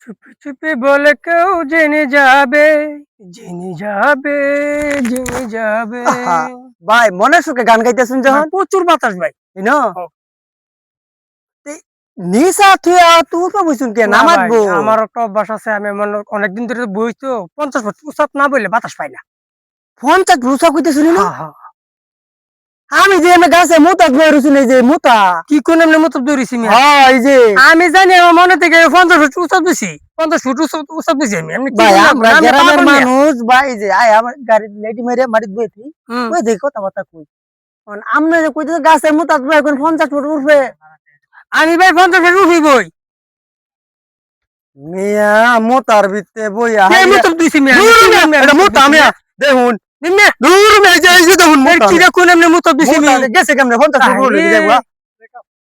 চুপি চুপি বলে কেউ জেনে যাবে, জেনে যাবে, জেনে যাবে। ভাই মনের সুখে গান গাইতেছেন যখন প্রচুর বাতাস ভাই। নিশা থুয়া তুই তো বুঝুন কে না ভাই, নামাজবো। আমার একটা অভ্যাস আছে, আমি অনেকদিন ধরে বই তো 50 ফুট উচাত না বললে বাতাস পাই না। 50 রুসা কইতে শুনি না। হ্যাঁ হ্যাঁ। আমি যে এমনি গাছে মুতা ধরেছি এই যে মুতা কি কোন এমনি মতো দৌড়িছি আমি? হ্যাঁ এই যে আমি জানি আমার মনে থেকে 50 ফুট উচাত দিছি, 50 ফুট উচাত দিছি আমি। এমনি কি ভাই বললাম আমরা না, আমি গ্রামের পাগল মিয়া। মানুষ ভাই যে আয় আমার গাড়ি লেডি মেরে মারিত বইতি হুম। ওই দেখো কথা কই কারণ আমরা যে কইতে গাছে মুতা এখন 50 ফুট উঠবে। আমি ভাই 50 ফুট উঠি বই। মিয়া মোতার ভিতরে বইয়া কে মুতাব দিছি মিয়া? এটা মোতা মিয়া দেখুন নিম্নে দূর মে যাইছে দেখুন মোতা কি রে কোন এমনি মুতাব দিছি আমি? মোতা গেছে কেমনে 50 ফুট উঠে যাবো।